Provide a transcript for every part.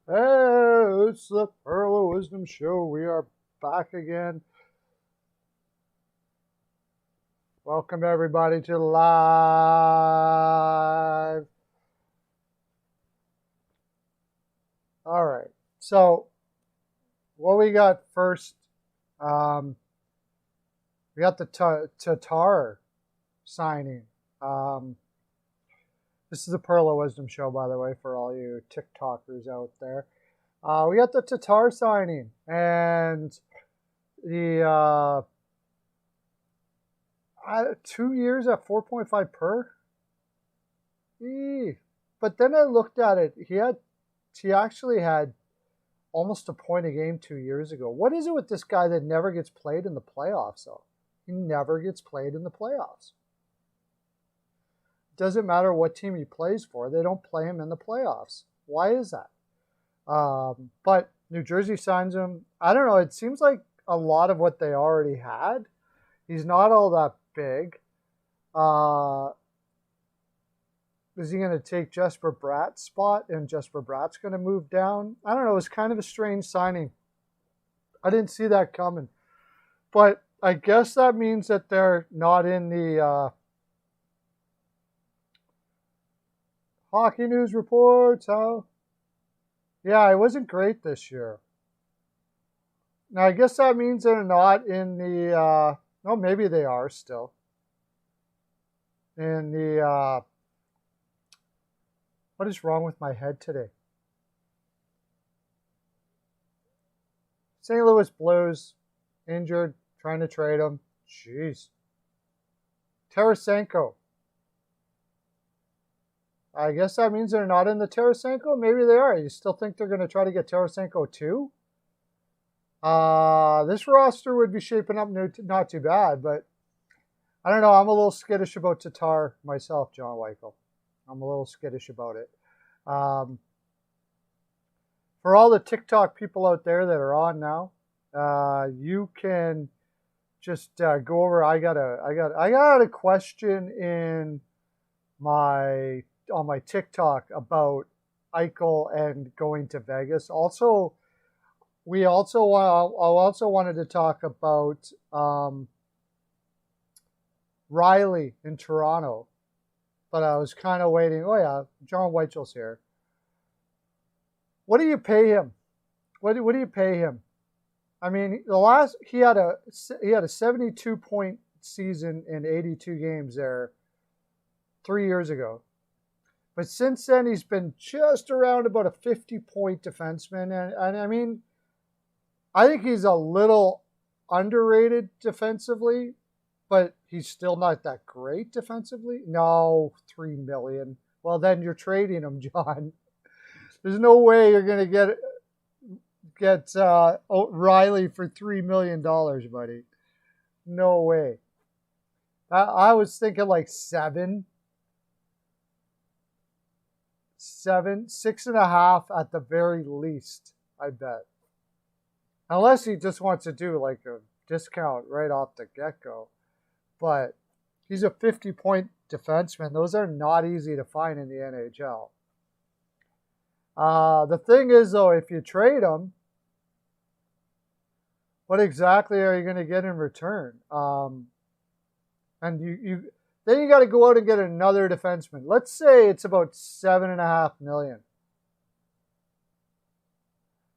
Hey, it's the Pearl of Wisdom Show. We are back again. Welcome everybody to live. All right. So, what we got first? We got the Tatar signing. This is the Pearl of Wisdom Show, by the way, for all you TikTokers out there. We got the Tatar signing, and the 2 years at 4.5 per. But then I looked at it. He actually had almost a point a game 2 years ago. What is it with this guy that never gets played in the playoffs, though? He never gets played in the playoffs. Doesn't matter what team he plays for, they don't play him in the playoffs. Why is that? But New Jersey signs him. I don't know. It seems like a lot of what they already had. He's not all that big. Is he going to take Jesper Bratt's spot and Jesper Bratt's going to move down? I don't know. It was kind of a strange signing. I didn't see that coming. But I guess that means that they're not in the Hockey News reports. Yeah, it wasn't great this year. Now, I guess that means they're not in the, maybe they are still. In the, what is wrong with my head today? St. Louis Blues, injured, trying to trade him. Jeez. Tarasenko. I guess that means they're not in the Tarasenko. Maybe they are. You still think they're going to try to get Tarasenko too? This roster would be shaping up not too bad, but I don't know. I'm a little skittish about Tatar myself, John Weichel. I'm a little skittish about it. For all the TikTok people out there that are on now, you can just go over. I got a question in on my TikTok about Eichel and going to Vegas. Also, I also wanted to talk about Riley in Toronto, but I was kind of waiting. Oh yeah, John Weichel's here. What do you pay him? What do you pay him? I mean, he had a 72-point season in 82 games there 3 years ago. But since then, he's been just around about a 50-point defenseman. And I mean, I think he's a little underrated defensively, but he's still not that great defensively. No, $3 million. Well, then you're trading him, John. There's no way you're going to get Riley for $3 million, buddy. No way. I was thinking like 7. 6.5 at the very least, I bet. Unless he just wants to do like a discount right off the get-go. But he's a 50-point defenseman. Those are not easy to find in the NHL. The thing is, though, if you trade him, what exactly are you going to get in return? And then you got to go out and get another defenseman. Let's say it's about $7.5 million.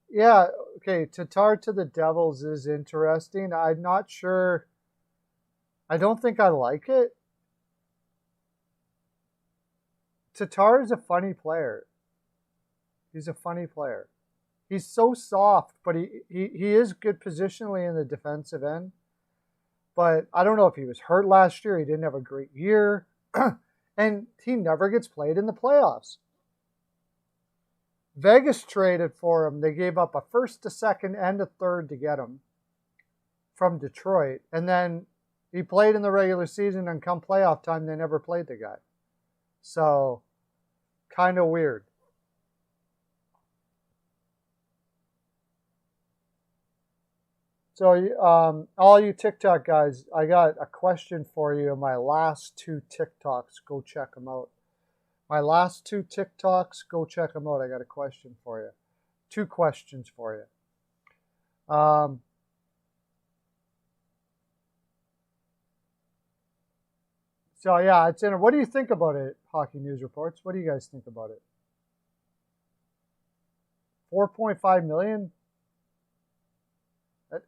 Yeah, okay. Tatar to the Devils is interesting. I'm not sure. I don't think I like it. Tatar is a funny player. He's a funny player. He's so soft, but he is good positionally in the defensive end. But I don't know if he was hurt last year. He didn't have a great year. And he never gets played in the playoffs. Vegas traded for him. They gave up a first, a second, and a third to get him from Detroit. And then he played in the regular season, and come playoff time, they never played the guy. So, kind of weird. So, all you TikTok guys, I got a question for you. My last 2 TikToks, go check them out. My last 2 TikToks, go check them out. I got a question for you. two questions for you. So yeah, it's in. What do you think about it, Hockey News Reports? What do you guys think about it? 4.5 million.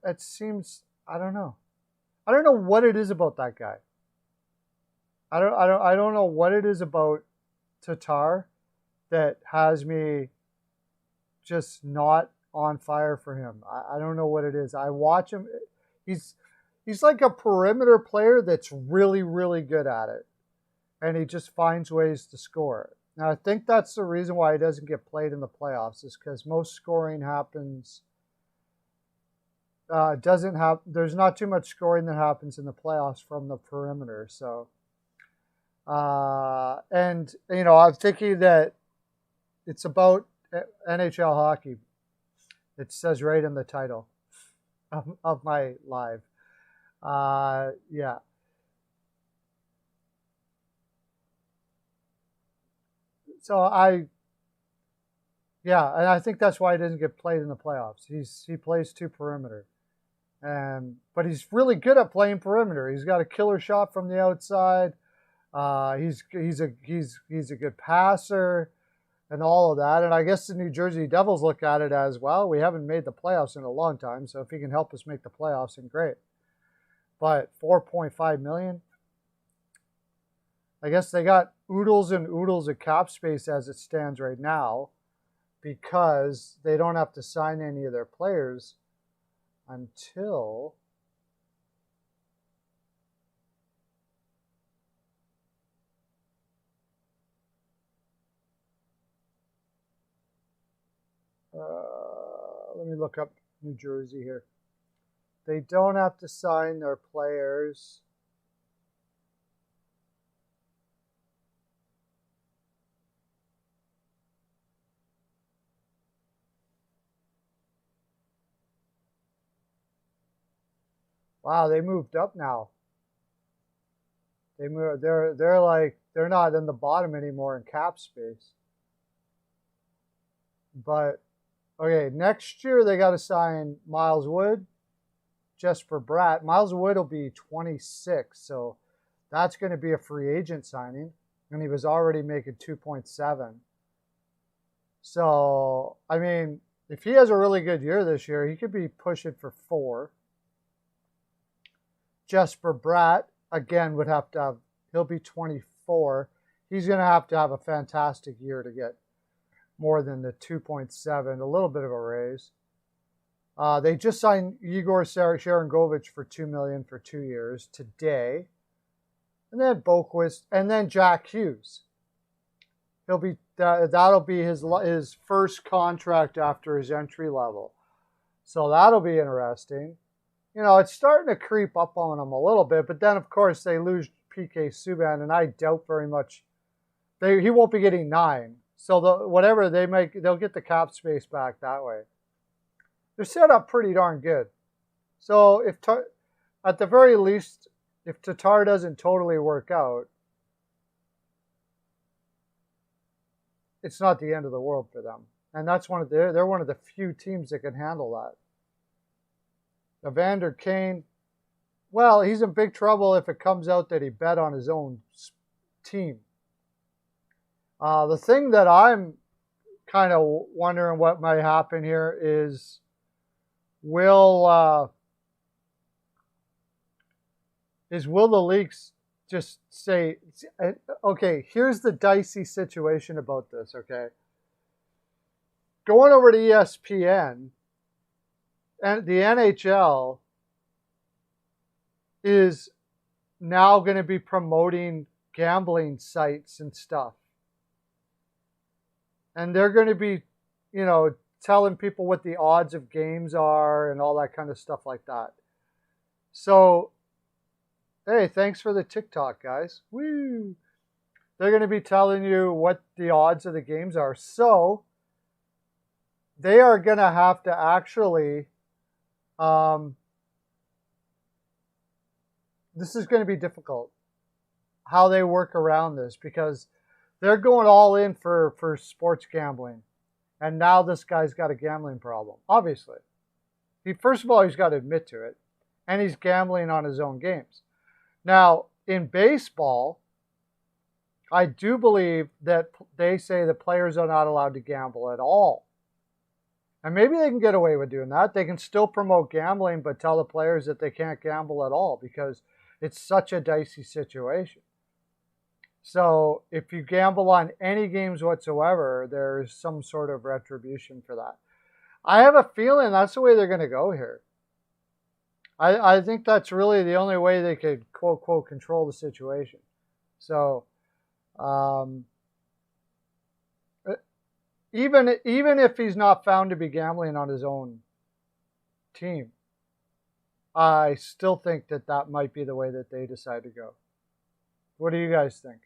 That seems. I don't know. I don't know what it is about that guy. I don't know what it is about Tatar that has me just not on fire for him. I don't know what it is. I watch him. He's like a perimeter player that's really, really good at it. And he just finds ways to score. Now, I think that's the reason why he doesn't get played in the playoffs, is because most scoring happens, there's not too much scoring that happens in the playoffs from the perimeter. So, and, you know, I'm thinking that it's about NHL hockey. It says right in the title of my live. Yeah. So and I think that's why he doesn't get played in the playoffs. He plays two perimeter, but he's really good at playing perimeter. He's got a killer shot from the outside. He's a good passer, and all of that. And I guess the New Jersey Devils look at it as, well, we haven't made the playoffs in a long time, so if he can help us make the playoffs, then great. But 4.5 million. I guess they got oodles and oodles of cap space as it stands right now, because they don't have to sign any of their players until let me look up New Jersey here. They don't have to sign their players. Wow, they moved up now. They're not in the bottom anymore in cap space. But okay, next year they got to sign Miles Wood, Jesper Bratt. Miles Wood will be 26, so that's going to be a free agent signing, and he was already making 2.7. So, I mean, if he has a really good year this year, he could be pushing for 4. Jesper Bratt, again, he'll be 24. He's going to have a fantastic year to get more than the 2.7, a little bit of a raise. They just signed Igor Sharangovich for $2 million for 2 years today. And then Boquist, and then Jack Hughes. That'll be his first contract after his entry level. So that'll be interesting. You know, it's starting to creep up on them a little bit, but then, of course, they lose PK Subban, and I doubt very much he won't be getting 9. So whatever they make, they'll get the cap space back that way. They're set up pretty darn good. So at the very least, if Tatar doesn't totally work out, it's not the end of the world for them. And that's they're one of the few teams that can handle that. Evander Kane, well, he's in big trouble if it comes out that he bet on his own team. The thing that I'm kind of wondering what might happen here is, will the leagues just say, okay, here's the dicey situation about this, okay? Going over to ESPN, and the NHL is now going to be promoting gambling sites and stuff. And they're going to be, you know, telling people what the odds of games are and all that kind of stuff like that. So, hey, thanks for the TikTok, guys. Woo! They're going to be telling you what the odds of the games are. So, they are going to have to actually, this is going to be difficult, how they work around this, because they're going all in for sports gambling. And now this guy's got a gambling problem, obviously. First of all, he's got to admit to it. And he's gambling on his own games. Now, in baseball, I do believe that they say the players are not allowed to gamble at all. And maybe they can get away with doing that. They can still promote gambling, but tell the players that they can't gamble at all because it's such a dicey situation. So if you gamble on any games whatsoever, there's some sort of retribution for that. I have a feeling that's the way they're going to go here. I think that's really the only way they could, quote, quote, control the situation. So even if he's not found to be gambling on his own team, I still think that might be the way that they decide to go. What do you guys think?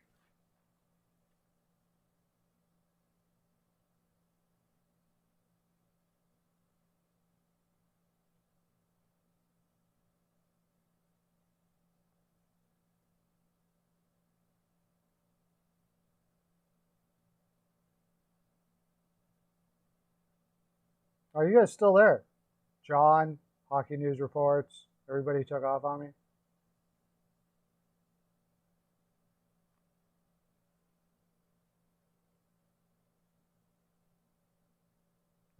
Are you guys still there? John, Hockey News Reports, everybody took off on me?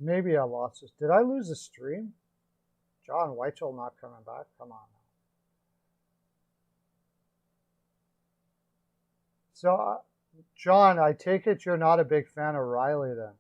Maybe I lost this. Did I lose the stream? John Weichel not coming back? Come on. So, John, I take it you're not a big fan of Riley then?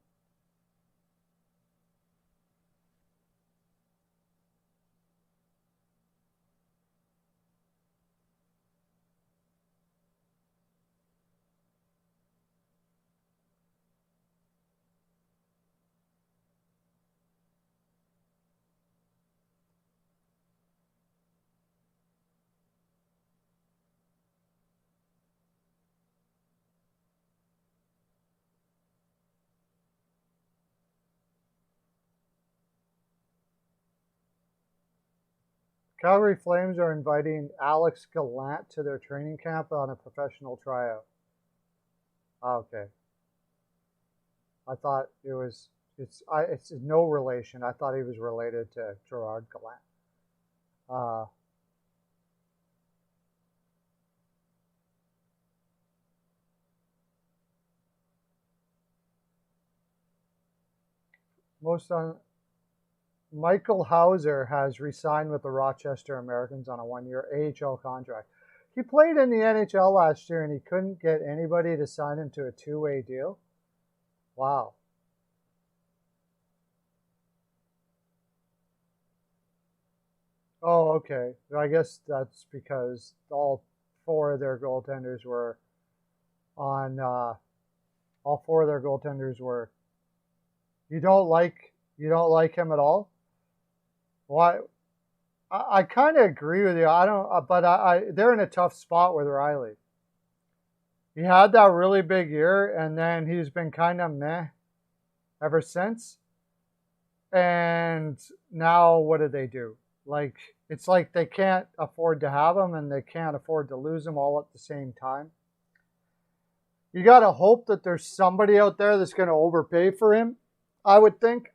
Calgary Flames are inviting Alex Gallant to their training camp on a professional tryout. Okay. I thought it's no relation. I thought he was related to Gerard Gallant. Michael Hauser has re-signed with the Rochester Americans on a one-year AHL contract. He played in the NHL last year and he couldn't get anybody to sign him to a two-way deal. Wow. Oh, okay. I guess that's because all four of their goaltenders were on. All four of their goaltenders were. You don't like him at all? Why? I kind of agree with you. I don't, but they're in a tough spot with Riley. He had that really big year, and then he's been kind of meh ever since. And now what do they do? Like, it's like they can't afford to have him and they can't afford to lose him all at the same time. You got to hope that there's somebody out there that's going to overpay for him, I would think.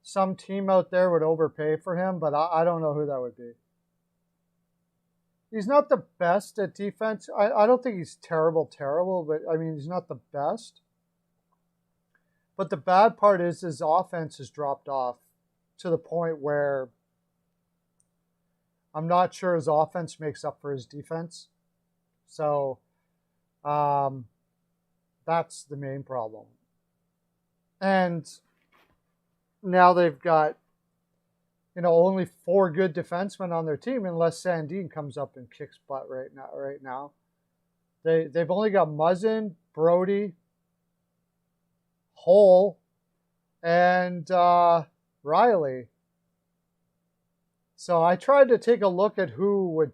Some team out there would overpay for him, but I don't know who that would be. He's not the best at defense. I don't think he's terrible, but I mean, he's not the best. But the bad part is his offense has dropped off to the point where I'm not sure his offense makes up for his defense. So that's the main problem. And now they've got, only 4 good defensemen on their team unless Sandin comes up and kicks butt right now. They've only got Muzzin, Brody, Hole, and Riley. So I tried to take a look at who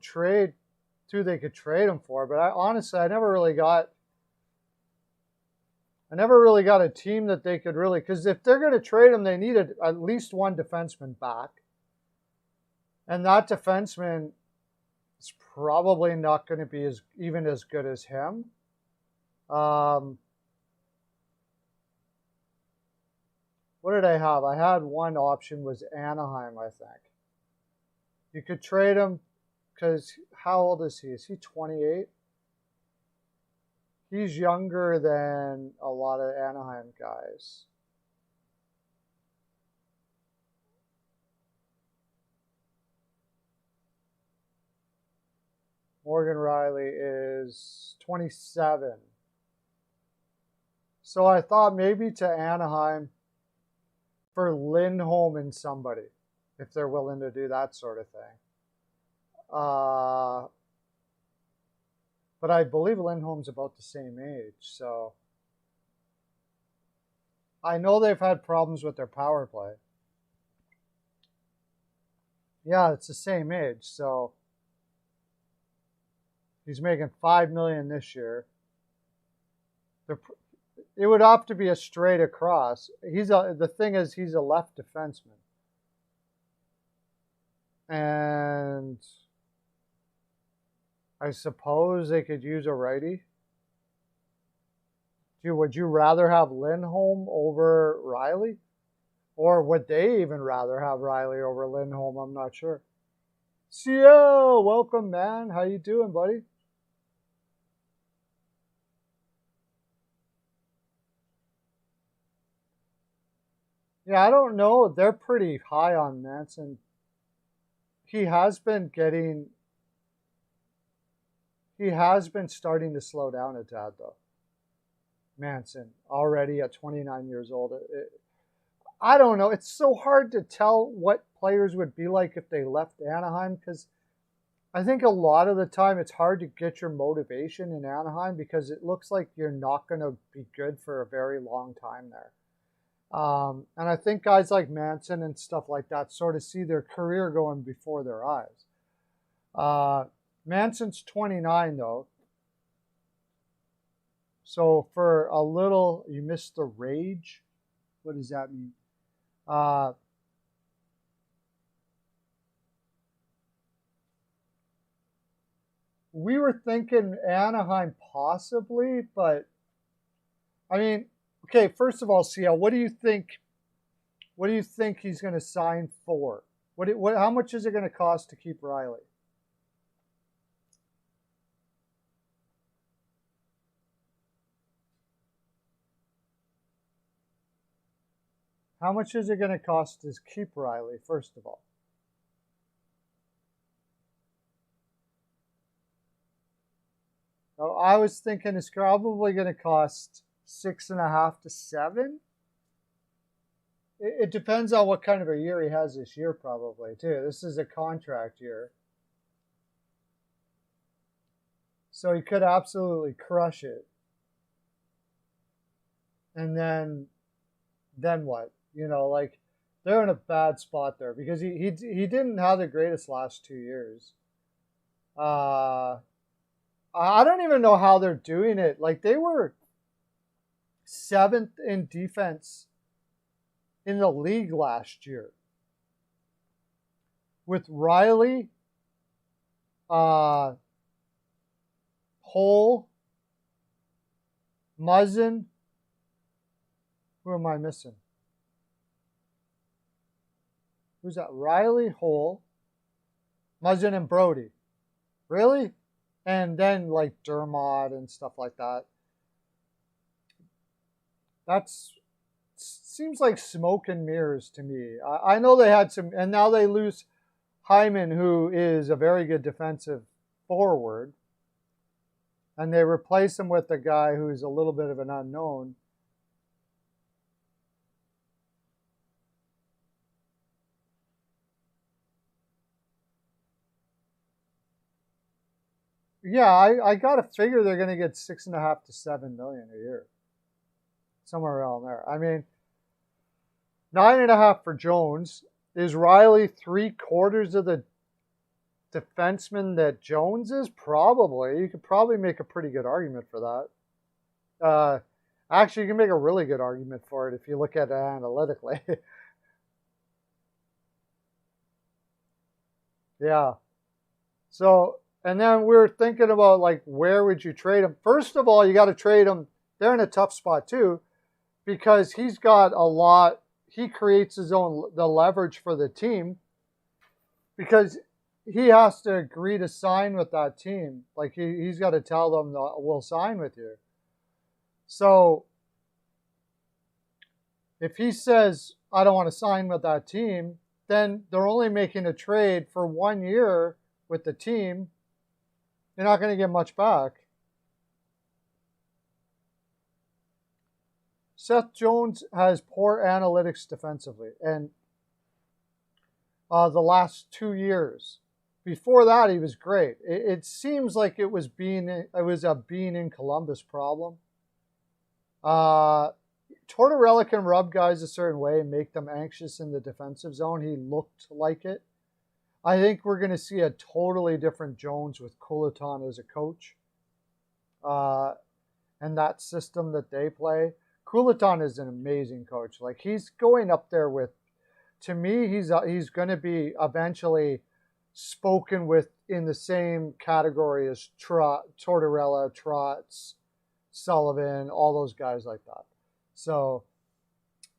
they could trade him for, but honestly, I never really got a team that they could really, because if they're going to trade him, they needed at least one defenseman back. And that defenseman is probably not going to be even as good as him. What did I have? I had one option was Anaheim, I think. You could trade him because how old is he? Is he 28? He's younger than a lot of Anaheim guys. Morgan Riley is 27. So I thought maybe to Anaheim for Lindholm and somebody, if they're willing to do that sort of thing. But I believe Lindholm's about the same age, so I know they've had problems with their power play. Yeah, it's the same age, so he's making $5 million this year. It would have to be a straight across. The thing is, he's a left defenseman, and I suppose they could use a righty. Would you rather have Lindholm over Riley? Or would they even rather have Riley over Lindholm? I'm not sure. CL, welcome, man. How you doing, buddy? Yeah, I don't know. They're pretty high on Manson. He has been starting to slow down a tad, though. Manson, already at 29 years old. I don't know. It's so hard to tell what players would be like if they left Anaheim, because I think a lot of the time it's hard to get your motivation in Anaheim because it looks like you're not going to be good for a very long time there. And I think guys like Manson and stuff like that sort of see their career going before their eyes. Manson's 29, though. So for a little, you missed the rage. What does that mean? We were thinking Anaheim possibly, but I mean, okay, first of all, CL, what do you think? What do you think he's going to sign for? How much is it going to cost to keep Riley? How much is it going to cost to keep Riley, first of all? So I was thinking it's probably going to cost 6.5 to 7. It depends on what kind of a year he has this year, probably, too. This is a contract year. So he could absolutely crush it. And then what? You know, like, they're in a bad spot there because he didn't have the greatest last 2 years. I don't even know how they're doing it. Like, they were 7th in defense in the league last year. With Riley, Hole, Muzzin. Who am I missing? Who's that? Riley, Hole, Muzzin, and Brody. Really? And then like Dermott and stuff like that. That's seems like smoke and mirrors to me. I know they had some, and now they lose Hyman, who is a very good defensive forward, and they replace him with a guy who's a little bit of an unknown. Yeah, I got to figure they're going to get 6.5 to 7 million a year, somewhere around there. I mean, 9.5 for Jones. Is Riley 3/4 of the defenseman that Jones is? Probably. You could probably make a pretty good argument for that. Actually, you can make a really good argument for it if you look at it analytically. Yeah. So, and then we were thinking about, like, where would you trade him? First of all, you got to trade him. They're in a tough spot, too, because he's got a lot he creates the leverage for the team because he has to agree to sign with that team. Like he's got to tell them we'll sign with you. So if he says I don't want to sign with that team, then they're only making a trade for 1 year with the team. You're not going to get much back. Seth Jones has poor analytics defensively, and the last 2 years. Before that, he was great. It seems like it was a being in Columbus problem. Tortorella can rub guys a certain way and make them anxious in the defensive zone. He looked like it. I think we're going to see a totally different Jones with Coulaton as a coach, and that system that they play. Coulaton is an amazing coach. Like he's going up there with, to me, he's going to be eventually spoken with in the same category as Tortorella, Trotz, Sullivan, all those guys like that. So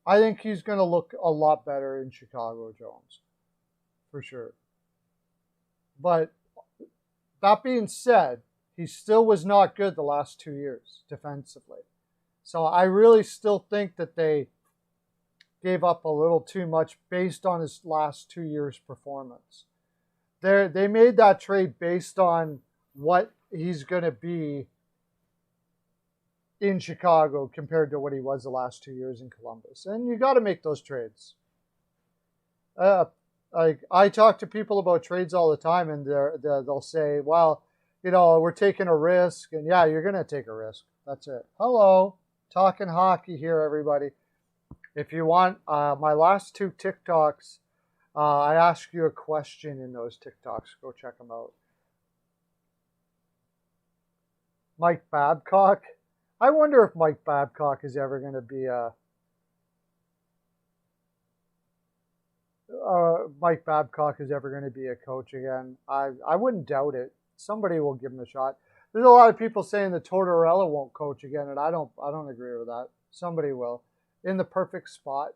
I think he's going to look a lot better in Chicago, Jones, for sure. But that being said, he still was not good the last 2 years defensively. So I really still think that they gave up a little too much based on his last 2 years' performance. They made that trade based on what he's going to be in Chicago compared to what he was the last 2 years in Columbus. And you got to make those trades. I talk to people about trades all the time, and they'll say, well, you know, we're taking a risk. And yeah, you're going to take a risk. That's it. Hello. Talking hockey here, everybody. If you want my last 2 TikToks, I ask you a question in those TikToks. Go check them out. Mike Babcock. I wonder if Mike Babcock is ever going to be a coach again. I wouldn't doubt it. Somebody will give him a shot. There's a lot of people saying that Tortorella won't coach again, and I don't agree with that. Somebody will, in the perfect spot.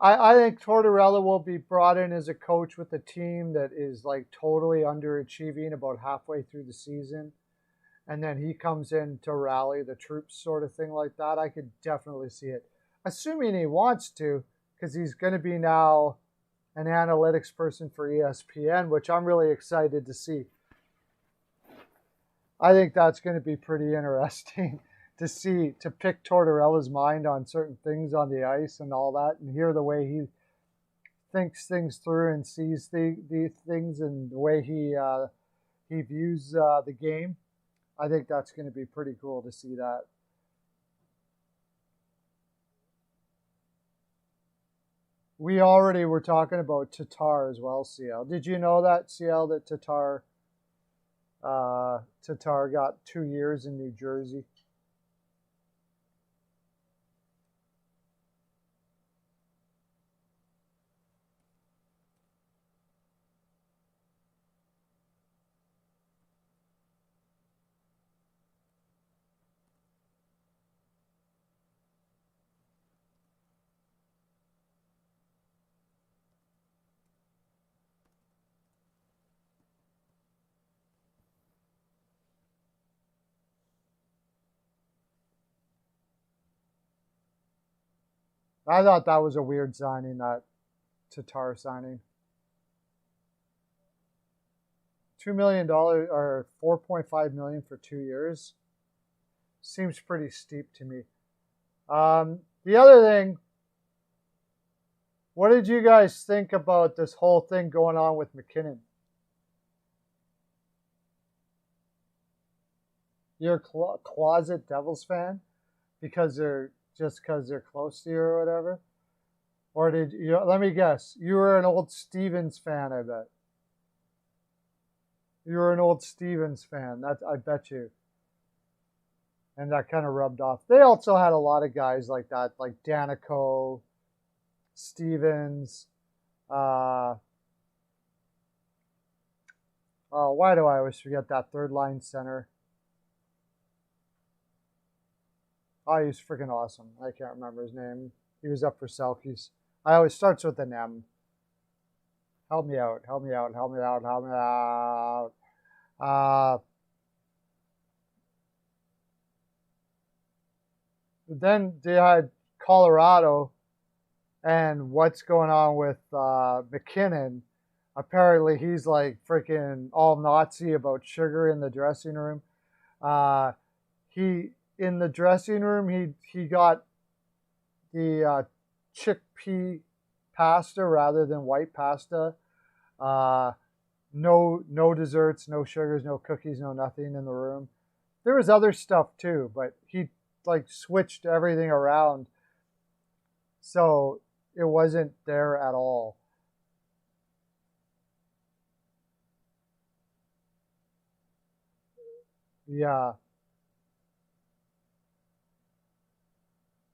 I think Tortorella will be brought in as a coach with a team that is like totally underachieving about halfway through the season, and then he comes in to rally the troops, sort of thing like that. I could definitely see it, assuming he wants to, because he's going to be now an analytics person for ESPN, which I'm really excited to see. I think that's going to be pretty interesting to pick Tortorella's mind on certain things on the ice and all that, and hear the way he thinks things through and sees the things and the way he views the game. I think that's going to be pretty cool to see that. We already were talking about Tatar as well, CL. Did you know that, CL, that Tatar got 2 years in New Jersey? I thought that was a weird signing, that Tatar signing. $2 million or $4.5 million for 2 years seems pretty steep to me. The other thing, what did you guys think about this whole thing going on with McKinnon? You're a closet Devils fan because they're close to you or whatever? Or did you, let me guess, you were an old Stevens fan, I bet. You were an old Stevens fan, I bet you. And that kind of rubbed off. They also had a lot of guys like that, like Danico, Stevens. Why do I always forget that third line center? Oh, he's freaking awesome. I can't remember his name. He was up for Selkies. I always starts with an M. Help me out. Help me out. Help me out. Help me out. Then they had Colorado, and what's going on with McKinnon. Apparently, he's like freaking all Nazi about sugar in the dressing room. He in the dressing room, he got the chickpea pasta rather than white pasta. No desserts, no sugars, no cookies, no nothing in the room. There was other stuff too, but he like switched everything around, so it wasn't there at all. Yeah.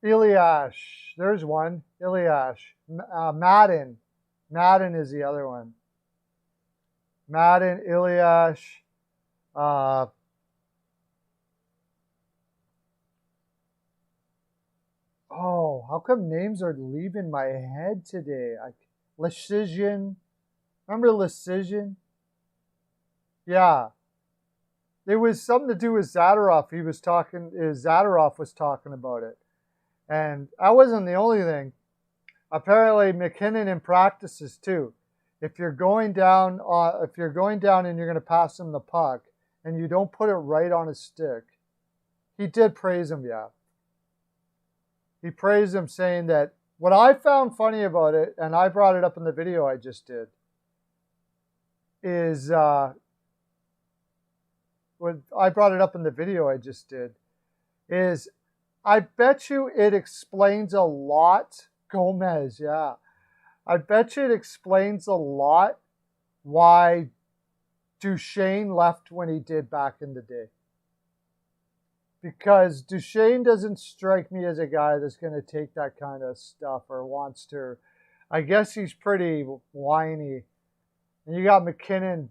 Eliash. There's one. Eliash. Madden. Madden is the other one. Madden, Eliash. Oh, how come names are leaving my head today? Lecision. Remember Lecision? Yeah. It was something to do with Zadorov. Zadorov was talking about it. And that wasn't the only thing. Apparently, McKinnon in practices too. If you're going down and you're going to pass him the puck, and you don't put it right on his stick, he did praise him. Yeah, he praised him, saying that what I found funny about it, and I brought it up in the video I just did, is I bet you it explains a lot. Gomez, yeah. I bet you it explains a lot why Duchesne left when he did back in the day. Because Duchesne doesn't strike me as a guy that's going to take that kind of stuff or wants to. I guess he's pretty whiny. And you got McKinnon.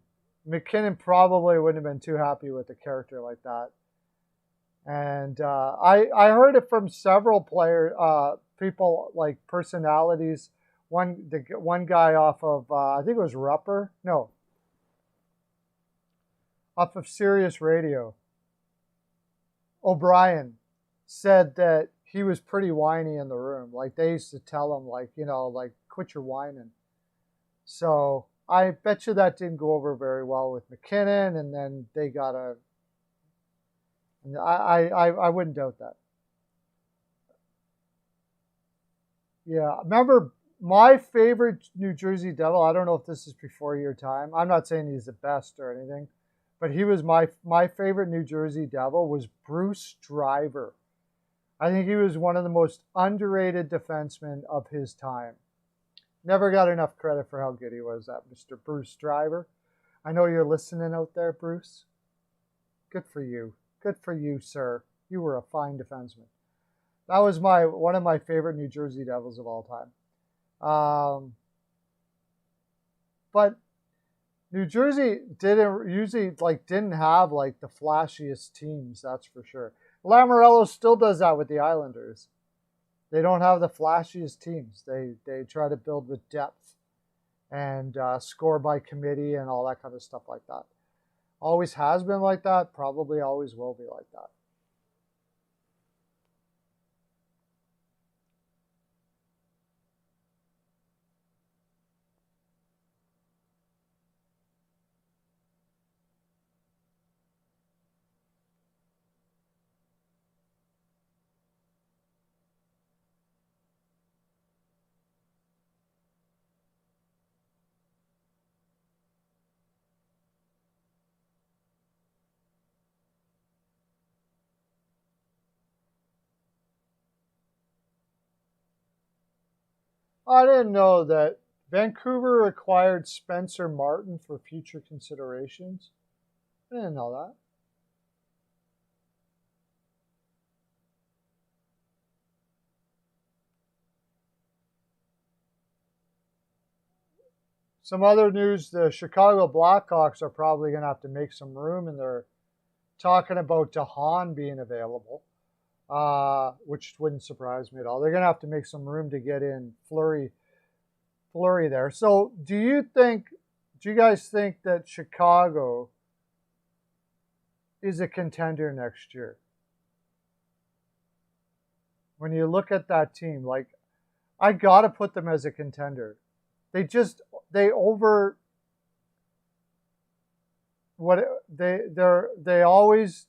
McKinnon probably wouldn't have been too happy with a character like that. And I heard it from several people, like personalities. One guy off of, I think it was Rupper. No. Off of Sirius Radio. O'Brien said that he was pretty whiny in the room. Like they used to tell him, like, quit your whining. So I bet you that didn't go over very well with McKinnon, and then they got a. I wouldn't doubt that. Yeah, remember my favorite New Jersey Devil. I don't know if this is before your time. I'm not saying he's the best or anything, but he was my favorite New Jersey Devil was Bruce Driver. I think he was one of the most underrated defensemen of his time. Never got enough credit for how good he was, that Mr. Bruce Driver. I know you're listening out there, Bruce. Good for you. Good for you, sir. You were a fine defenseman. That was one of my favorite New Jersey Devils of all time. But New Jersey didn't have like the flashiest teams, that's for sure. Lamoriello still does that with the Islanders. They don't have the flashiest teams. They try to build with depth and score by committee and all that kind of stuff like that. Always has been like that, probably always will be like that. I didn't know that Vancouver acquired Spencer Martin for future considerations. I didn't know that. Some other news, the Chicago Blackhawks are probably going to have to make some room, and they're talking about DeHaan being available. which wouldn't surprise me at all. They're going to have to make some room to get in Fleury there. So do you guys think that Chicago is a contender next year? When you look at that team, like, I got to put them as a contender. They always,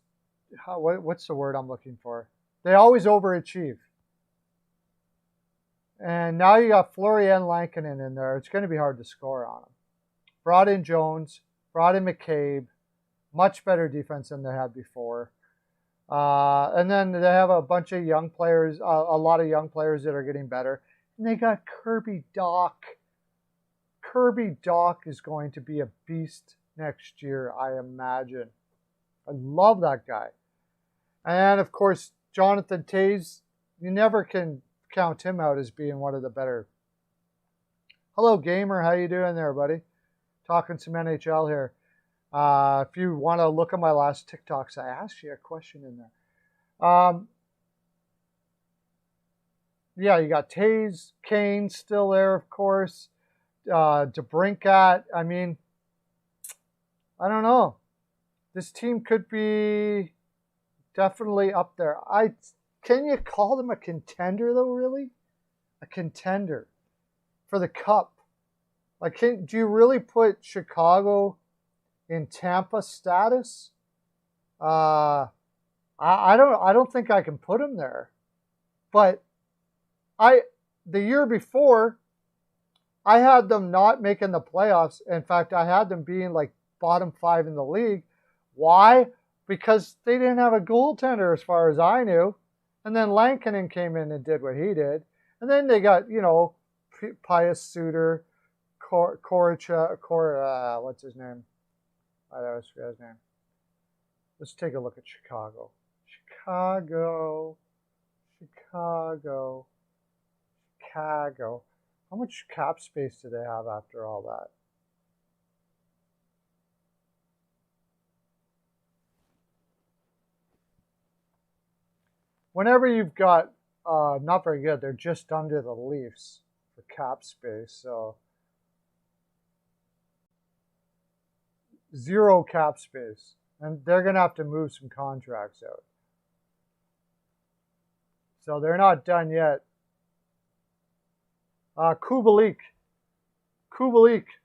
what's the word I'm looking for? They always overachieve. And now you got Fleury and Lankinen in there. It's going to be hard to score on them. Brought in Jones, brought in McCabe, much better defense than they had before. And then they have a bunch of young players, a lot of young players that are getting better. And they got Kirby Dach. Kirby Dach is going to be a beast next year, I imagine. I love that guy. And, of course, Jonathan Toews, you never can count him out as being one of the better. Hello, Gamer. How you doing there, buddy? Talking some NHL here. If you want to look at my last TikToks, I asked you a question in there. Yeah, you got Toews, Kane still there, of course. DeBrincat. I mean, I don't know. This team could be definitely up there. Can you call them a contender, though, really? A contender for the Cup. Like, do you really put Chicago in Tampa status? I don't think I can put them there. But the year before, I had them not making the playoffs. In fact, I had them being like bottom 5 in the league. Why? Because they didn't have a goaltender as far as I knew. And then Lankinen came in and did what he did. And then they got, Pius Suter, what's his name? I always forget his name. Let's take a look at Chicago. Chicago. How much cap space do they have after all that? Whenever you've got not very good, they're just under the Leafs for cap space. So 0 cap space. And they're going to have to move some contracts out. So they're not done yet. Kubalik,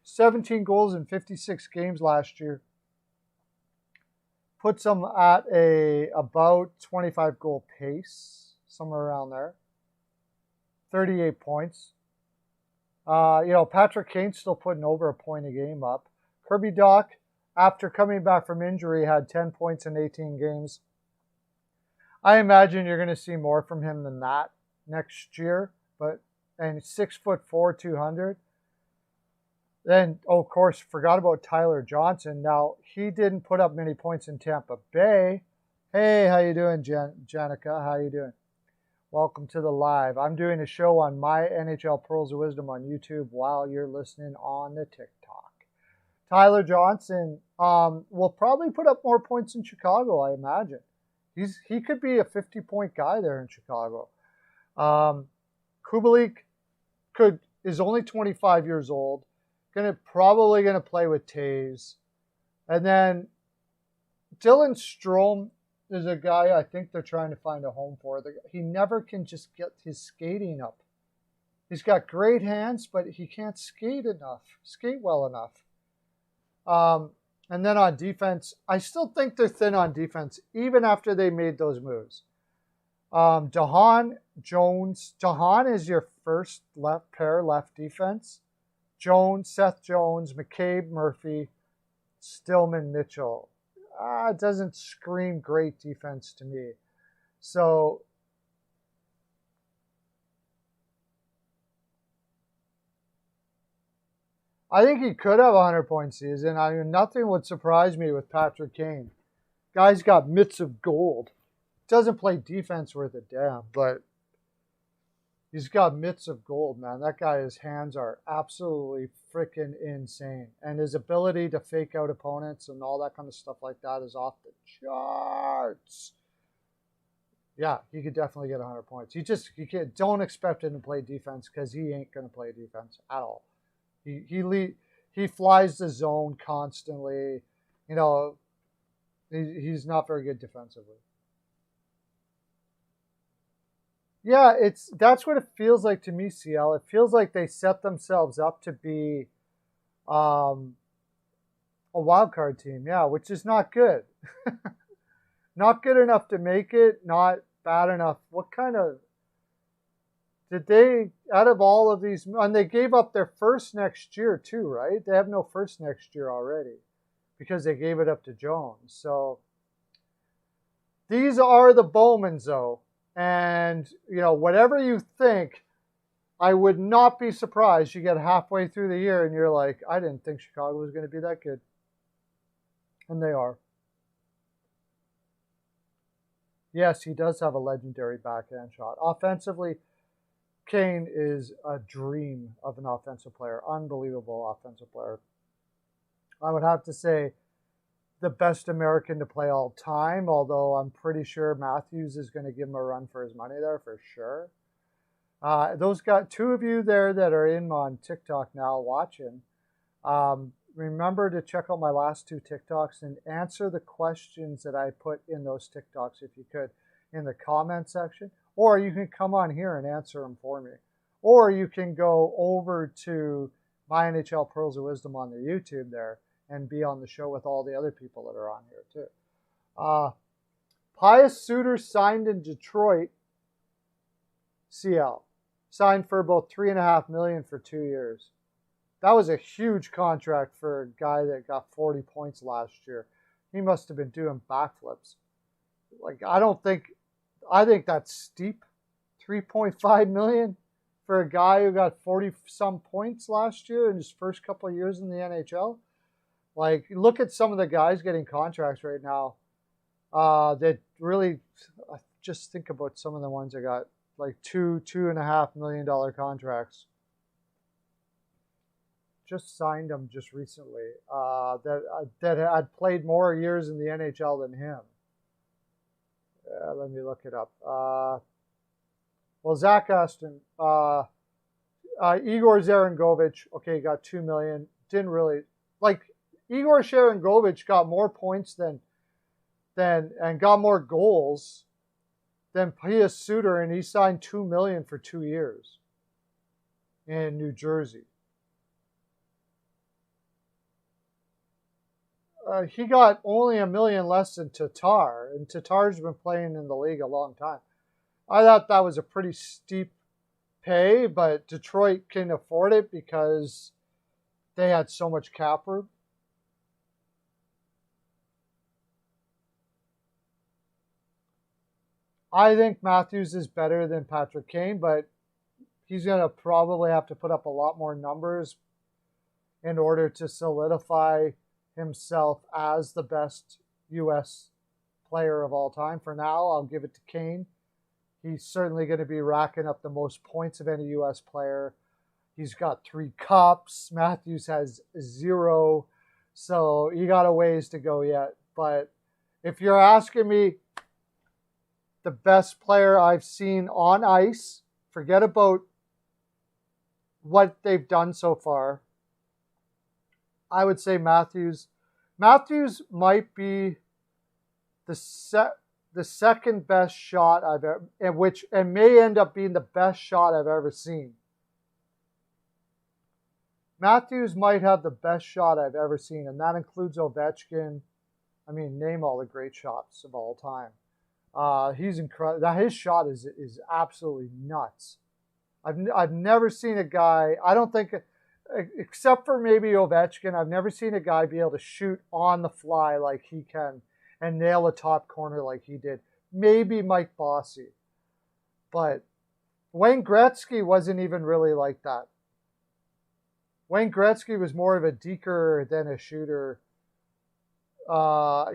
17 goals in 56 games last year. Puts them at about 25 goal pace, somewhere around there. 38 points. Patrick Kane's still putting over a point a game up. Kirby Dach, after coming back from injury, had 10 points in 18 games. I imagine you're going to see more from him than that next year. And 6'4", 200. Then, of course, forgot about Tyler Johnson. Now, he didn't put up many points in Tampa Bay. Hey, how you doing, Janica? How you doing? Welcome to the live. I'm doing a show on my NHL Pearls of Wisdom on YouTube while you're listening on the TikTok. Tyler Johnson will probably put up more points in Chicago, I imagine. He could be a 50-point guy there in Chicago. Kubalik is only 25 years old. Probably going to play with Toews. And then Dylan Strome is a guy I think they're trying to find a home for. He never can just get his skating up. He's got great hands, but he can't skate well enough. And then on defense, I still think they're thin on defense, even after they made those moves. Dahan, Jones. Dahan is your first left defense. Seth Jones, McCabe, Murphy, Stillman, Mitchell. It doesn't scream great defense to me. So I think he could have a 100-point season. I mean, nothing would surprise me with Patrick Kane. Guy's got mitts of gold. Doesn't play defense worth a damn, but he's got mitts of gold, man. That guy, his hands are absolutely freaking insane. And his ability to fake out opponents and all that kind of stuff like that is off the charts. Yeah, he could definitely get 100 points. You can't, don't expect him to play defense because he ain't going to play defense at all. He flies the zone constantly. You know, he's not very good defensively. Yeah, that's what it feels like to me, CL. It feels like they set themselves up to be a wild card team, yeah, which is not good. Not good enough to make it, not bad enough. What kind of did they, out of all of these, and they gave up their first next year too, right? They have no first next year already because they gave it up to Jones. So these are the Bowmans, though. And, you know, whatever you think, I would not be surprised you get halfway through the year and you're like, I didn't think Chicago was going to be that good. And they are. Yes, he does have a legendary backhand shot. Offensively, Kane is a dream of an offensive player. Unbelievable offensive player. I would have to say the best American to play all time, although I'm pretty sure Matthews is going to give him a run for his money there for sure. Those got two of you there that are in on TikTok now watching. Remember to check out my last two TikToks and answer the questions that I put in those TikToks if you could in the comment section. Or you can come on here and answer them for me. Or you can go over to My NHL Pearls of Wisdom on the YouTube there and be on the show with all the other people that are on here too. Pius Suter signed in Detroit. CL signed for about $3.5 million for 2 years. That was a huge contract for a guy that got 40 points last year. He must have been doing backflips. Like, I think that's steep. $3.5 million for a guy who got 40 some points last year in his first couple of years in the NHL. Like, look at some of the guys getting contracts right now. That really, just think about some of the ones that got like $2.5 million contracts. Just signed him just recently. That had played more years in the NHL than him. Let me look it up. Well, Zach Aston, Igor Zarengovich, okay, got $2 million. Didn't really like Igor Sharangovich got more points than and got more goals than Pius Suter, and he signed $2 million for 2 years in New Jersey. He got only $1 million less than Tatar, and Tatar's been playing in the league a long time. I thought that was a pretty steep pay, but Detroit can afford it because they had so much cap room. I think Matthews is better than Patrick Kane, but he's going to probably have to put up a lot more numbers in order to solidify himself as the best U.S. player of all time. For now, I'll give it to Kane. He's certainly going to be racking up the most points of any U.S. player. He's got 3 cups. Matthews has 0. So you got a ways to go yet. But if you're asking me the best player I've seen on ice, forget about what they've done so far, I would say Matthews. Matthews might be the second best shot I've ever, and may end up being the best shot I've ever seen. Matthews might have the best shot I've ever seen, and that includes Ovechkin. I mean, name all the great shots of all time. He's incredible. His shot is absolutely nuts. I've never seen a guy. I don't think, except for maybe Ovechkin, I've never seen a guy be able to shoot on the fly like he can and nail a top corner like he did. Maybe Mike Bossy, but Wayne Gretzky wasn't even really like that. Wayne Gretzky was more of a deker than a shooter.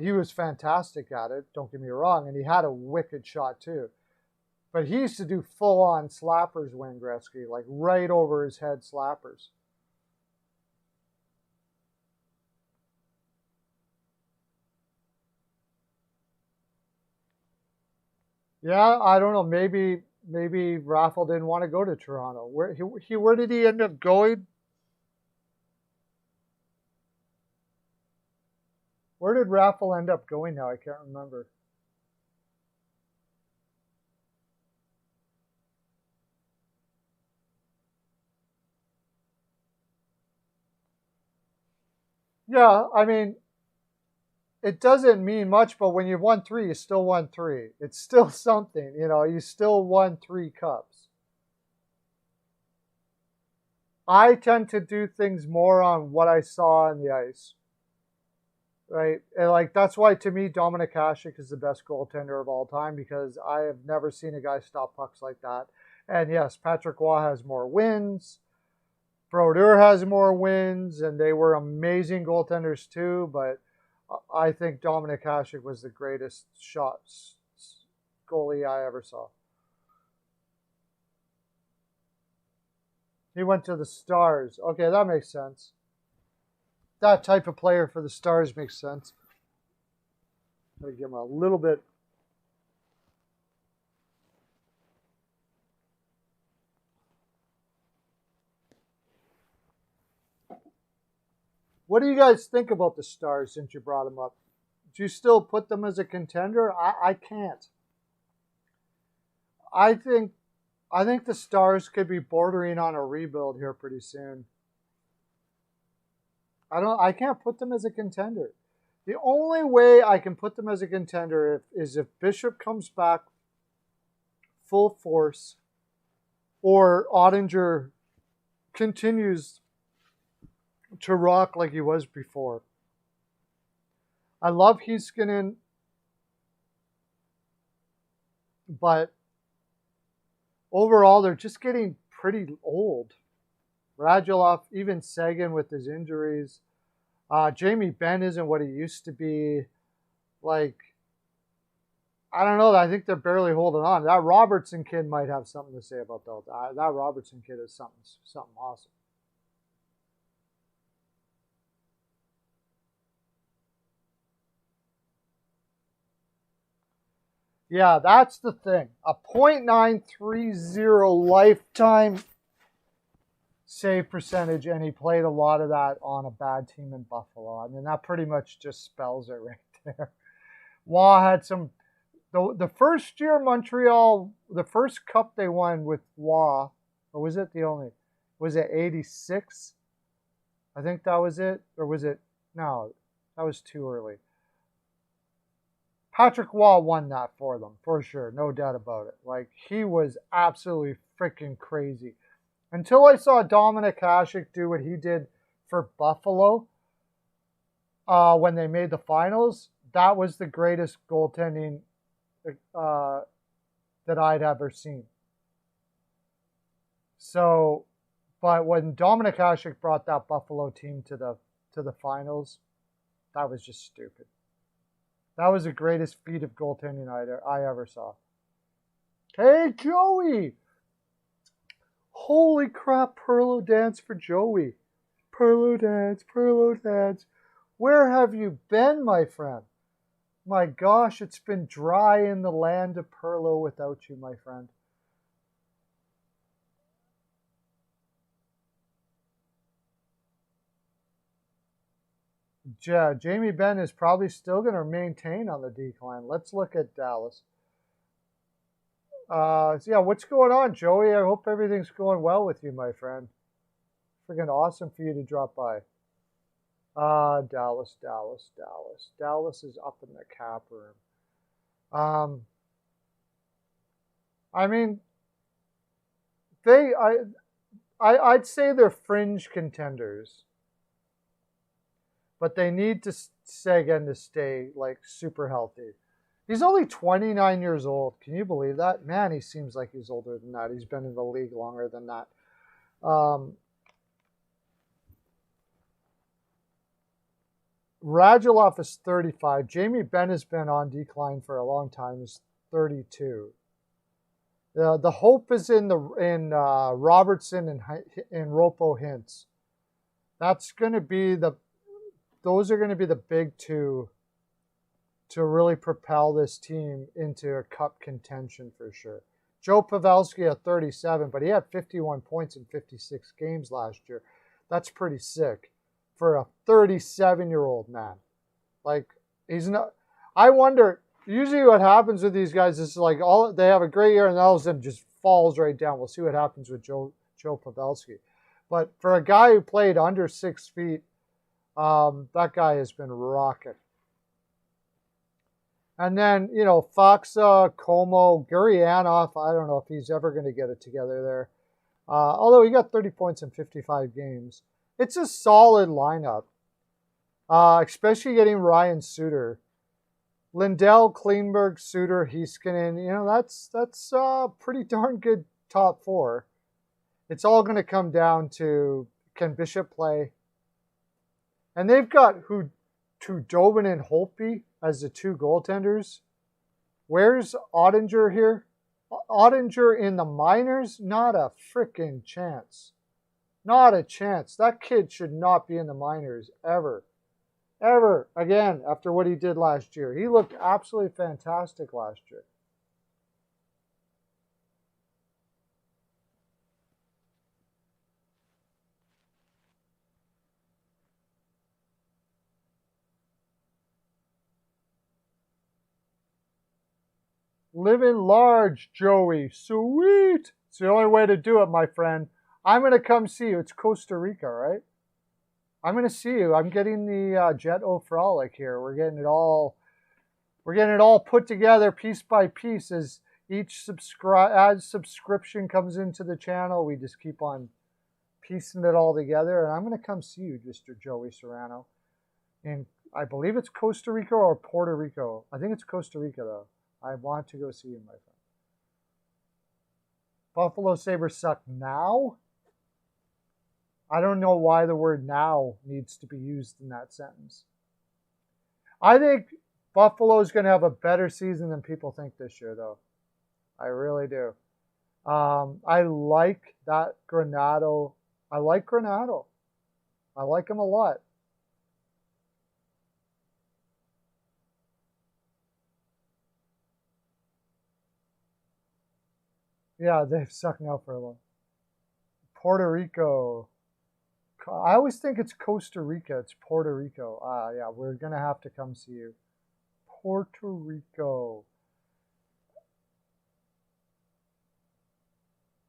He was fantastic at it, don't get me wrong, and he had a wicked shot too. But he used to do full-on slappers, Wayne Gretzky, like right over his head slappers. Yeah, I don't know. Maybe Raffle didn't want to go to Toronto. Where did he end up going? Where did Raffle end up going now? I can't remember. Yeah, I mean, it doesn't mean much, but when you've won three, you still won three. It's still something, you know, you still won 3 cups. I tend to do things more on what I saw on the ice, right? And like that's why to me Dominik Hasek is the best goaltender of all time because I have never seen a guy stop pucks like that. And yes, Patrick Roy has more wins. Brodeur has more wins, and they were amazing goaltenders too. But I think Dominik Hasek was the greatest goalie I ever saw. He went to the Stars. Okay, that makes sense. That type of player for the Stars makes sense. I'm going to give him a little bit. What do you guys think about the Stars since you brought them up? Do you still put them as a contender? I can't. I think I think the Stars could be bordering on a rebuild here pretty soon. I can't put them as a contender. The only way I can put them as a contender is if Bishop comes back full force or Ottinger continues to rock like he was before. I love Heiskanen, but overall they're just getting pretty old. Radulov, even Seguin with his injuries. Jamie Benn isn't what he used to be. Like, I don't know. I think they're barely holding on. That Robertson kid might have something to say about that. That Robertson kid is something awesome. Yeah, that's the thing. A .930 lifetime save percentage, and he played a lot of that on a bad team in Buffalo. I mean, that pretty much just spells it right there. Waugh had some. The first year Montreal, the first cup they won with Waugh, or was it the only? Was it 86? I think that was it. Or was it? No, that was too early. Patrick Waugh won that for them, for sure. No doubt about it. Like, he was absolutely freaking crazy. Until I saw Dominik Hasek do what he did for Buffalo when they made the finals, that was the greatest goaltending that I'd ever seen. So, but when Dominik Hasek brought that Buffalo team to the finals, that was just stupid. That was the greatest feat of goaltending I ever saw. Hey, Joey! Holy crap, Perlo dance for Joey. Perlo dance, Perlo dance. Where have you been, my friend? My gosh, it's been dry in the land of Perlo without you, my friend. Jamie Benn is probably still going to maintain on the decline. Let's look at Dallas. So yeah, what's going on, Joey? I hope everything's going well with you, my friend. Freaking awesome for you to drop by. Dallas. Dallas is up in the cap room. I mean, I'd say they're fringe contenders, but they need to Seguin to stay like super healthy. He's only 29 years old. Can you believe that? Man, he seems like he's older than that. He's been in the league longer than that. Radulov is 35. Jamie Benn has been on decline for a long time. He's 32. The hope is in Robertson and Ropo Hintz. That's going to be those are going to be the big two to really propel this team into a cup contention for sure. Joe Pavelski at 37, but he had 51 points in 56 games last year. That's pretty sick for a 37-year-old man. Like, he's not. I wonder, usually what happens with these guys is like they have a great year and all of a sudden just falls right down. We'll see what happens with Joe Pavelski. But for a guy who played under 6 feet, that guy has been rocking. And then, you know, Faksa, Como, Gurianov, I don't know if he's ever going to get it together there. Although he got 30 points in 55 games. It's a solid lineup, especially getting Ryan Suter. Lindell, Klingberg, Suter, Heiskanen, you know, that's pretty darn good top four. It's all going to come down to, can Bishop play? And they've got Tudobin and Holtby as the two goaltenders. Where's Ottinger here? Ottinger in the minors? Not a freaking chance. Not a chance. That kid should not be in the minors ever. Ever again after what he did last year. He looked absolutely fantastic last year. Living large, Joey. Sweet. It's the only way to do it, my friend. I'm going to come see you. It's Costa Rica, right? I'm going to see you. I'm getting the Jet FROLIC here. We're getting it all put together piece by piece as each subscription comes into the channel. We just keep on piecing it all together. And I'm going to come see you, Mr. Joey Serrano. And I believe it's Costa Rica or Puerto Rico. I think it's Costa Rica, though. I want to go see you, my friend. Buffalo Sabres suck now? I don't know why the word now needs to be used in that sentence. I think Buffalo's going to have a better season than people think this year, though. I really do. I like that Granato. I like Granato. I like him a lot. Yeah, they've sucked now for a while. Puerto Rico. I always think it's Costa Rica. It's Puerto Rico. Yeah, we're going to have to come see you. Puerto Rico.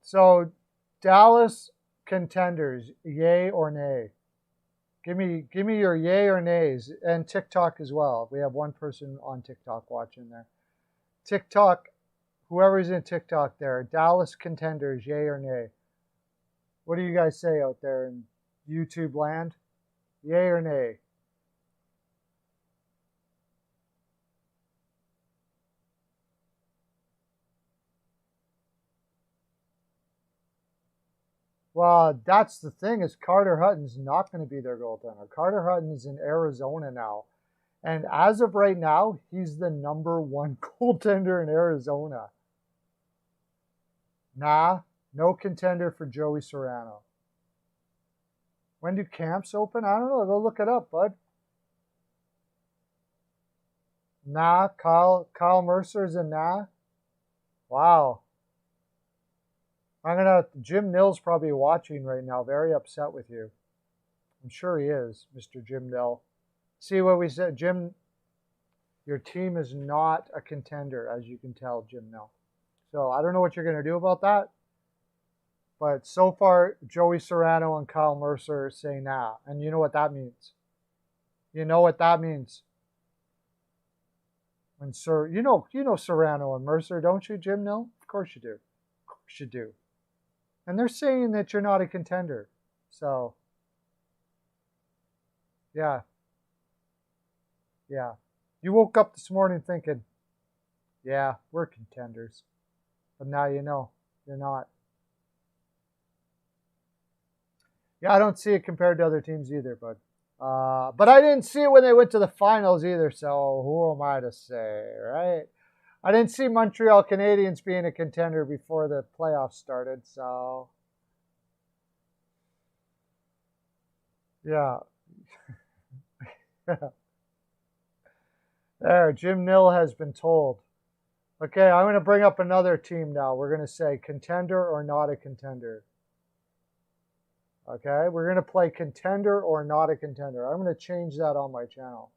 So, Dallas Contenders, yay or nay? Give me your yay or nays. And TikTok as well. We have one person on TikTok watching there. TikTok, whoever's in TikTok there, Dallas Contenders, yay or nay? What do you guys say out there in YouTube land? Yay or nay? Well, that's the thing, is Carter Hutton's not going to be their goaltender. Carter Hutton is in Arizona now. And as of right now, he's the #1 goaltender in Arizona. Nah, no contender for Joey Serrano. When do camps open? I don't know. Go look it up, bud. Nah, Kyle Mercer's a nah. Wow. Jim Nill's probably watching right now, very upset with you. I'm sure he is, Mr. Jim Nill. See what we said, Jim? Your team is not a contender, as you can tell, Jim Nill. So I don't know what you're going to do about that. But so far, Joey Serrano and Kyle Mercer say nah. And you know what that means. You know what that means. When you know Serrano and Mercer, don't you, Jim Nill? Of course you do. Of course you do. And they're saying that you're not a contender. So, yeah. Yeah. You woke up this morning thinking, yeah, we're contenders. But now you know you're not. Yeah, I don't see it compared to other teams either, but I didn't see it when they went to the finals either, so who am I to say, right? I didn't see Montreal Canadiens being a contender before the playoffs started, so yeah. There, Jim Nill has been told. Okay, I'm going to bring up another team now. We're going to say contender or not a contender. Okay, we're going to play contender or not a contender. I'm going to change that on my channel.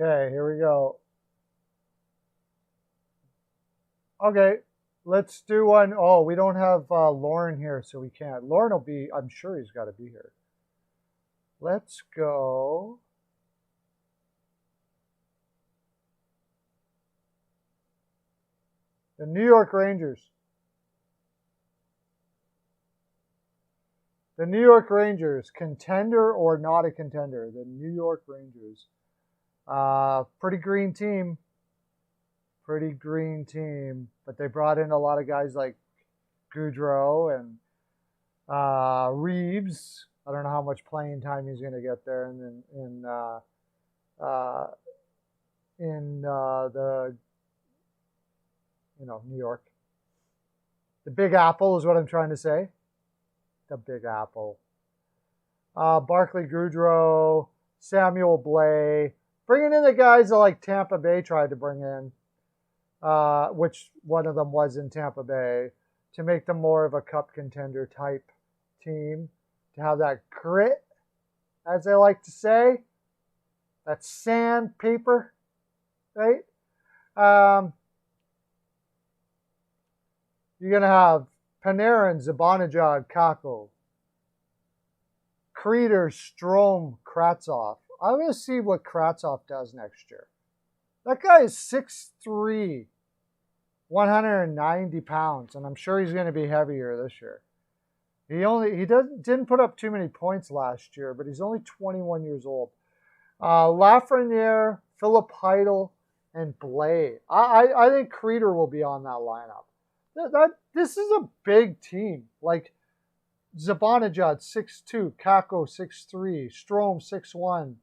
Okay, here we go. Okay, let's do one. Oh, we don't have Lauren here, so we can't. Lauren will be, I'm sure he's got to be here. Let's go. The New York Rangers. The New York Rangers, contender or not a contender? The New York Rangers. Pretty green team. Pretty green team. But they brought in a lot of guys like Goudreau and Reeves. I don't know how much playing time he's going to get there in the New York. The Big Apple is what I'm trying to say. The Big Apple. Barclay Goudreau, Samuel Blais, bringing in the guys that like Tampa Bay tried to bring in, which one of them was in Tampa Bay, to make them more of a cup contender type team, to have that grit, as they like to say, that sandpaper, right? You're going to have Panarin, Zibanejad, Kakko, Kreider, Strome, Kravtsov. I'm going to see what Kravtsov does next year. That guy is 6'3", 190 pounds, and I'm sure he's going to be heavier this year. He didn't put up too many points last year, but he's only 21 years old. Lafreniere, Philip Heitel, and Blais. I think Kreider will be on that lineup. This is a big team. Like Zibanejad 6'2", Kakko 6'3", Strome 6'1",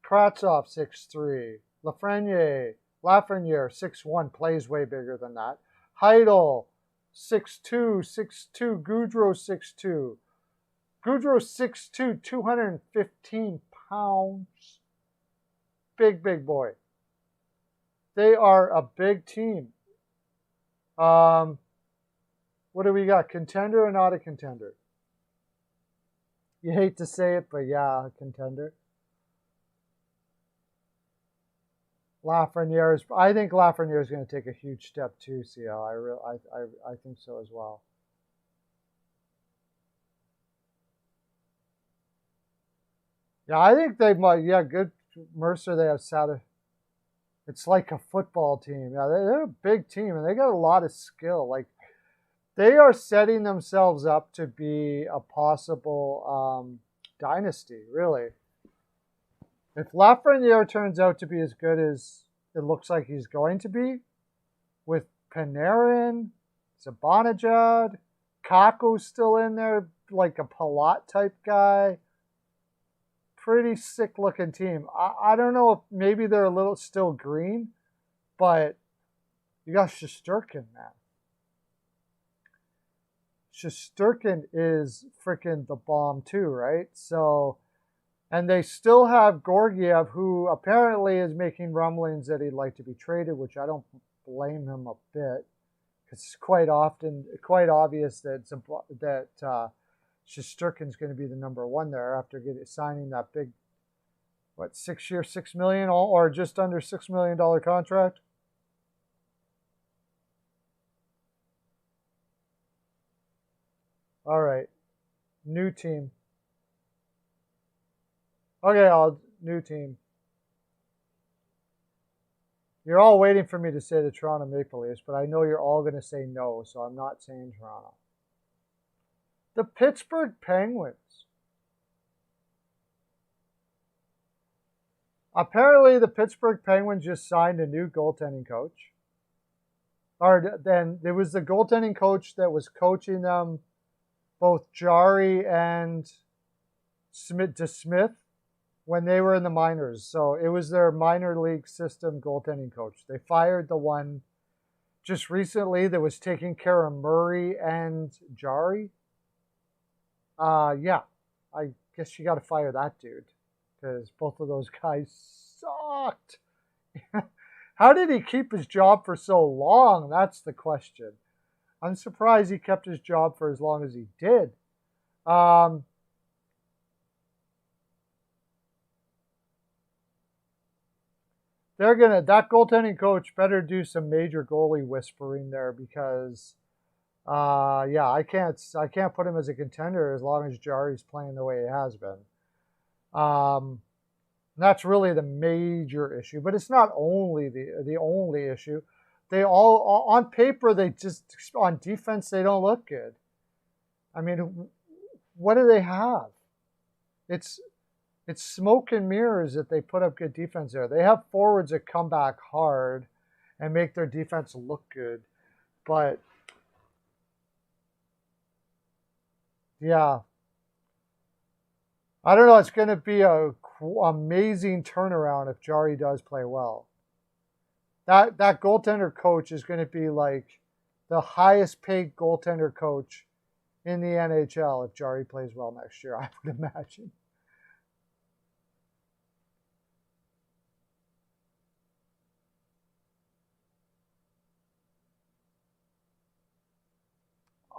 Kravtsov 6'3", Lafreniere 6'1", plays way bigger than that. Heitel 6'2", Goudreau 6'2". Goudreau 6'2", 215 pounds. Big boy. They are a big team. What do we got? Contender or not a contender? You hate to say it, but yeah, a contender. Lafreniere is. I think Lafreniere is going to take a huge step too, CL. I think so as well. Yeah, I think they might. Yeah, good Mercer. They have Saturday. It's like a football team. Yeah, they're a big team, and they got a lot of skill. Like, they are setting themselves up to be a possible dynasty, really. If Lafreniere turns out to be as good as it looks like he's going to be, with Panarin, Zibanejad, Kakko's still in there, like a Palat type guy, pretty sick looking team. I don't know if maybe they're a little still green, but you got Shesterkin, man. Shesterkin is freaking the bomb too, right? So, and they still have Georgiev, who apparently is making rumblings that he'd like to be traded, which I don't blame him a bit. It's quite obvious that Shesterkin's going to be the number one there after signing that big, 6-year, $6 million or just under $6 million contract. All right, new team. Okay, new team. You're all waiting for me to say the Toronto Maple Leafs, but I know you're all going to say no, so I'm not saying Toronto. The Pittsburgh Penguins. Apparently, the Pittsburgh Penguins just signed a new goaltending coach. Or then there was the goaltending coach that was coaching them, both Jari and Smith, when they were in the minors. So it was their minor league system goaltending coach. They fired the one just recently that was taking care of Murray and Jari. Yeah, I guess you got to fire that dude because both of those guys sucked. How did he keep his job for so long? That's the question. I'm surprised he kept his job for as long as he did. That goaltending coach better do some major goalie whispering there because, yeah, I can't put him as a contender as long as Jari's playing the way he has been. That's really the major issue, but it's not only the only issue. They all, on paper, they just, on defense, they don't look good. I mean, what do they have? It's smoke and mirrors that they put up good defense there. They have forwards that come back hard and make their defense look good. But, yeah. I don't know. It's going to be an amazing turnaround if Jari does play well. That goaltender coach is going to be like the highest paid goaltender coach in the NHL if Jari plays well next year, I would imagine.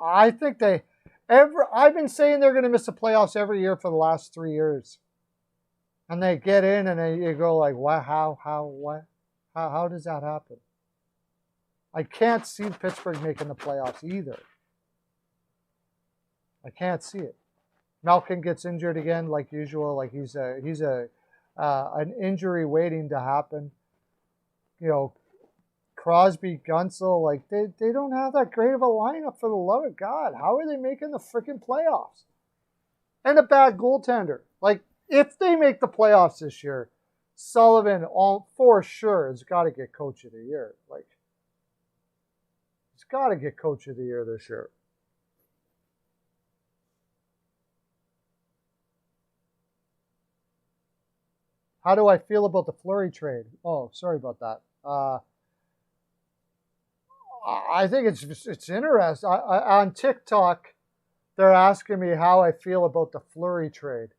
I think I've been saying they're going to miss the playoffs every year for the last 3 years. And they get in and you go like, what, how does that happen? I can't see Pittsburgh making the playoffs either. I can't see it. Malkin gets injured again like usual, like he's an injury waiting to happen. You know, Crosby, Gunsel, like they don't have that great of a lineup for the love of God. How are they making the freaking playoffs? And a bad goaltender. Like, if they make the playoffs this year, Sullivan, for sure, has got to get Coach of the Year. Like, he's got to get Coach of the Year this year. How do I feel about the Fleury trade? Oh, sorry about that. I think it's interesting. On TikTok, they're asking me how I feel about the Fleury trade.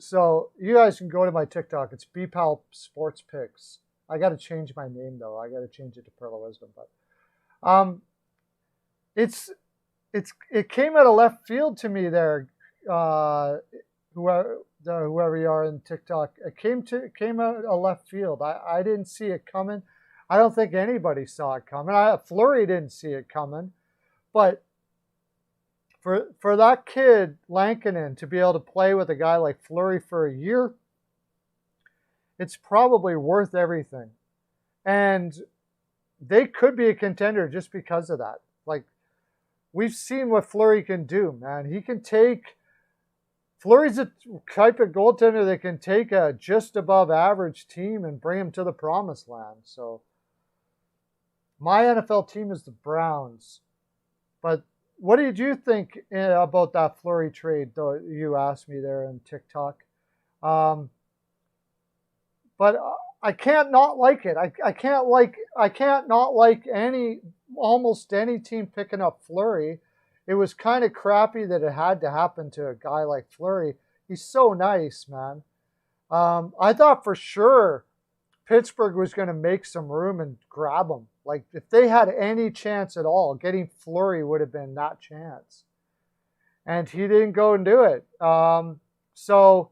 So you guys can go to my TikTok. It's BPAL Sports Picks. I got to change my name though. I got to change it to Pearl of Wisdom. But it came out of left field to me there. Whoever you are in TikTok, it came out of left field. I didn't see it coming. I don't think anybody saw it coming. Fleury didn't see it coming, but for that kid Lankinen to be able to play with a guy like Fleury for a year, it's probably worth everything, and they could be a contender just because of that. Like, we've seen what Fleury can do, man. He can take. Fleury's a type of goaltender that can take a just above average team and bring them to the promised land. So my NFL team is the Browns. But what did you think about that Fleury trade, though you asked me there on TikTok? But I can't not like it. I can't not like almost any team picking up Fleury. It was kind of crappy that it had to happen to a guy like Fleury. He's so nice, man. I thought for sure Pittsburgh was going to make some room and grab him. Like, if they had any chance at all, getting Fleury would have been that chance. And he didn't go and do it. So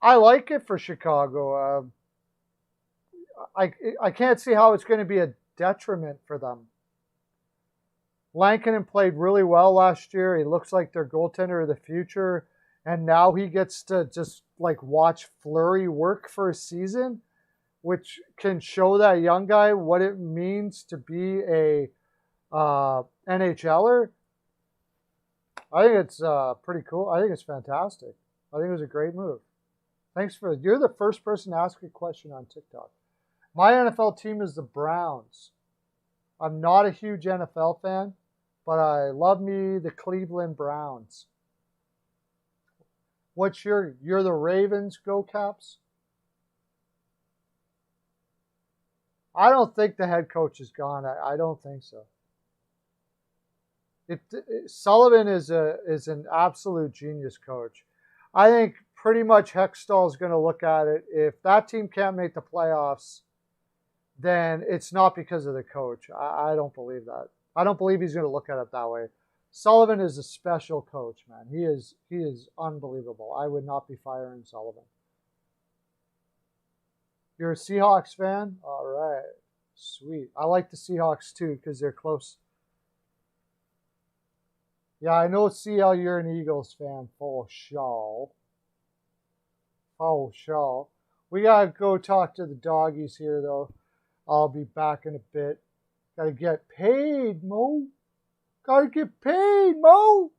I like it for Chicago. I can't see how it's going to be a detriment for them. Lankinen played really well last year. He looks like their goaltender of the future. and now he gets to just like watch Fleury work for a season, which can show that young guy what it means to be a NHLer. I think it's pretty cool. I think it's fantastic. I think it was a great move. Thanks for you're the first person to ask a question on TikTok. My NFL team is the Browns. I'm not a huge NFL fan, but I love me the Cleveland Browns. What's you're the Ravens, go Caps? I don't think the head coach is gone. I don't think so. Sullivan is an absolute genius coach. I think pretty much Hextall is going to look at it. If that team can't make the playoffs, then it's not because of the coach. I don't believe that. I don't believe he's going to look at it that way. Sullivan is a special coach, man. He is unbelievable. I would not be firing Sullivan. You're a Seahawks fan? All right. Sweet. I like the Seahawks too because they're close. Yeah, I know, CL, you're an Eagles fan. For sure. For sure. We got to go talk to the doggies here, though. I'll be back in a bit. Got to get paid, Mo. Got to get paid, Mo.